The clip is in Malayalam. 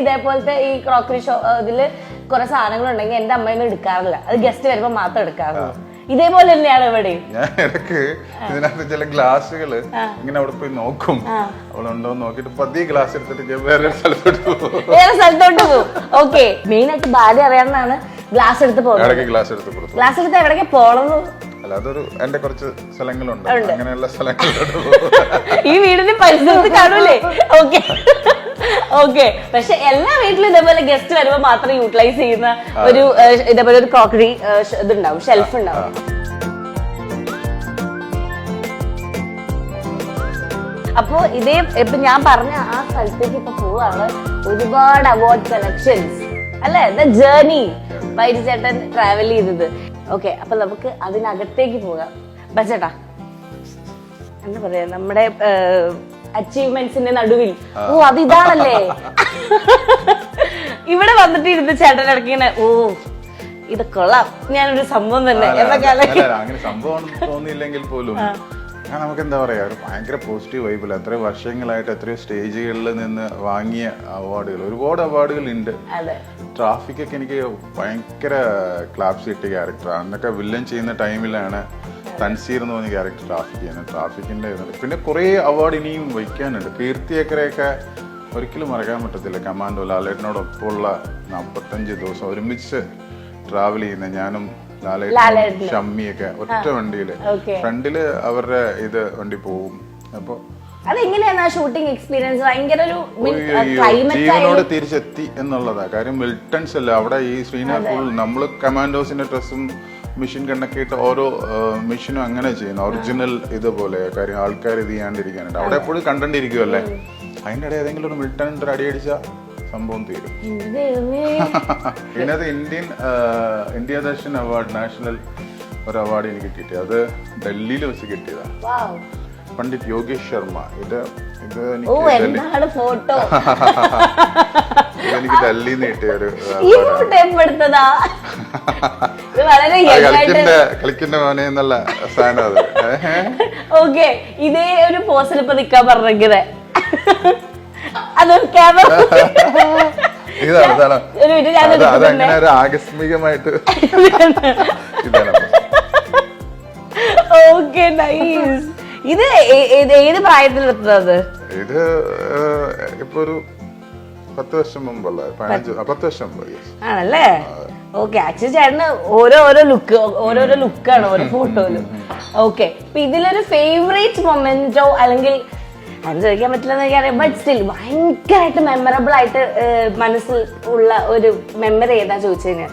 ഇതേപോലത്തെ ഈ ക്രോക്കറി ഷോ ഇതില് കുറെ സാധനങ്ങൾ ഉണ്ടെങ്കിൽ എന്റെ അമ്മയൊന്നും എടുക്കാറില്ല. അത് ഗസ്റ്റ് വരുമ്പോ മാത്രം എടുക്കാറുള്ളൂ. ഇതേപോലെ തന്നെയാണ് ഇവിടെ. ഞാൻ ഇടയ്ക്ക് ഇതിനകത്ത് ചില ഗ്ലാസ്സുകള് ഇങ്ങനെ അവിടെ പോയി നോക്കും, അവളുണ്ടോ നോക്കിട്ട് പതിയെ ഗ്ലാസ് എടുത്തിട്ട് ഞാൻ വേറെ സ്ഥലത്തോട്ട് പോകും. ഓക്കെ, മെയിൻ ആയിട്ട് ഭാര്യ അറിയാവുന്നതാണ് ഗ്ലാസ് എടുത്ത് പോകുന്നത്. ഗ്ലാസ് എടുത്ത് കൊടുത്തു. ഗ്ലാസ് എടുത്ത് എവിടേക്ക് പോണെന്ന് അല്ല, അതൊരു എന്റെ കുറച്ച് സ്ഥലങ്ങളുണ്ട്, അങ്ങനെയുള്ള സ്ഥലങ്ങളിലോട്ട് ഈ വീടിന്റെ പരിസരത്ത് കാണൂലേ? Okay okay. പക്ഷെ എല്ലാ വീട്ടിലും ഇതേപോലെ ഗസ്റ്റ് വരുമ്പോ മാത്രം യൂട്ടിലൈസ് ചെയ്യുന്ന ഒരു ഇതേപോലെ ഒരു ക്രോക്കറി ഇതുണ്ടാവും, ഷെൽഫ് ഉണ്ടാവും. അപ്പൊ ഇതേ ഇപ്പൊ ഞാൻ പറഞ്ഞ ആ സ്ഥലത്തേക്ക് ഇപ്പൊ പോവാണ്. ഒരുപാട് അവാർഡ് കളക്ഷൻസ് അല്ലെ, ദ ജേർണി വൈദ്യ ചേട്ടൻ ട്രാവൽ ചെയ്തത്. ഓക്കെ, അപ്പൊ നമുക്ക് അതിനകത്തേക്ക് പോകാം. ബച്ചേട്ടാ, എന്താ പറയാ, നമ്മുടെ അച്ചീവ്മെന്റ്സിന്റെ നടുവിൽ അത് ഇതാണല്ലേ ഇവിടെ വന്നിട്ട് ഇരുന്ന് ചേട്ടൻ ഇടയ്ക്കിങ്ങനെ ഇത് കൊള്ളാം, ഞാനൊരു സംഭവം തന്നെ അങ്ങനെ സംഭവം തോന്നിയില്ലെങ്കിൽ പോലും നമുക്ക് എന്താ പറയാ, ഒരു ഭയങ്കര പോസിറ്റീവ് വൈബില്ല. എത്രയോ വർഷങ്ങളായിട്ട് എത്രയോ സ്റ്റേജുകളിൽ നിന്ന് വാങ്ങിയ അവാർഡുകൾ, ഒരുപാട് അവാർഡുകൾ ഉണ്ട്. ട്രാഫിക് ഒക്കെ എനിക്ക് ഭയങ്കര ക്ലാപ്സ് കിട്ടിയ ക്യാരക്ടറാണ്. അന്നൊക്കെ വില്ലൻ ചെയ്യുന്ന ടൈമിലാണ് തൻസീർ എന്ന് പറഞ്ഞ ക്യാരക്ടർ ട്രാഫിക് ചെയ്യുന്നത്. ട്രാഫിക്കിന്റെ പിന്നെ കുറെ അവാർഡ് ഇനിയും വയ്ക്കാനുണ്ട്. കീർത്തിയക്കരെയൊക്കെ ഒരിക്കലും മറക്കാൻ പറ്റത്തില്ല. കമാൻഡോ ലാലേട്ടനോടൊപ്പമുള്ള 45 ദിവസം ഒരുമിച്ച് ട്രാവൽ ചെയ്യുന്ന ഞാനും ലാലേട്ടനും ഷമ്മിയൊക്കെ ഒറ്റ വണ്ടിയില്, ഫ്രണ്ടില് അവരുടെ ഇത് വണ്ടി പോവും. അപ്പൊ അതെങ്ങനെയാണ് ഷൂട്ടിംഗ് എക്സ്പീരിയൻസ്? ഭയങ്കര ഒരു ജീവനോട് തിരിച്ചെത്തി എന്നുള്ളതാ കാര്യം. മിൽട്ടൺസ് അല്ല അവിടെ ഈ ശ്രീനാഥ് ഫുൾ നമ്മള് കമാൻഡോസിന്റെ ഡ്രസ്സും മെഷീൻ കണ്ണൊക്കെ ഇട്ട് ഓരോ മെഷീനും അങ്ങനെ ചെയ്യുന്നു, ഒറിജിനൽ ഇതുപോലെ. കാര്യം ആൾക്കാർ ഇത് ചെയ്യാണ്ടിരിക്കാനുണ്ട്. അവിടെ എപ്പോഴും കണ്ടിരിക്കുമല്ലേ, അതിന്റെ ഇടയിൽ ഏതെങ്കിലും ഒരു മിൽട്ടൺ അടിയടിച്ച സംഭവം തീരും. പിന്നെ അത് ഇന്ത്യ ദർശൻ അവാർഡ്, നാഷണൽ ഒരു അവാർഡ് എനിക്ക് കിട്ടി. അത് ഡൽഹിയിൽ വെച്ച് കിട്ടിയതാ, പണ്ഡിറ്റ് യോഗേഷ് ശർമ്മ. ഇത് ഫോട്ടോ എനിക്ക് ഡൽഹിയിൽ നിന്ന് കിട്ടിയ ഒരു കളിക്കുന്ന മോനെ എന്നുള്ള സാധനം അത്. ഓക്കെ, ഇതേ ഒരു പോസിൽ ഇപ്പൊ നിക്കാൻ പറഞ്ഞത് അതൊരു ക്യാമറ അതങ്ങനെ ഒരു ആകസ്മികമായിട്ട് ഇതാണ്. Okay, nice. ഇത് ഏത് പ്രായത്തിലെത്തുന്നത്? ഇത് ഇപ്പൊ ഒരു 10 വർഷം മുമ്പുള്ള 10 വർഷം മുമ്പ് ആണല്ലേ? ഓക്കെ, ആക്ച്വലി ചേട്ടന് ഓരോരോ ലുക്കാണ് ഓരോ ഫോട്ടോയിലും. ഓക്കെ, അപ്പൊ ഇതിലൊരു ഫേവറേറ്റ് മൊമെന്റോ അല്ലെങ്കിൽ അത് ചോദിക്കാൻ പറ്റില്ലെന്ന് എനിക്കറിയാം, ബട്ട് സ്റ്റിൽ ഭയങ്കരമായിട്ട് മെമ്മറബിൾ ആയിട്ട് മനസ്സിൽ ഉള്ള ഒരു മെമ്മറി ഏതാ ചോദിച്ചു കഴിഞ്ഞാൽ?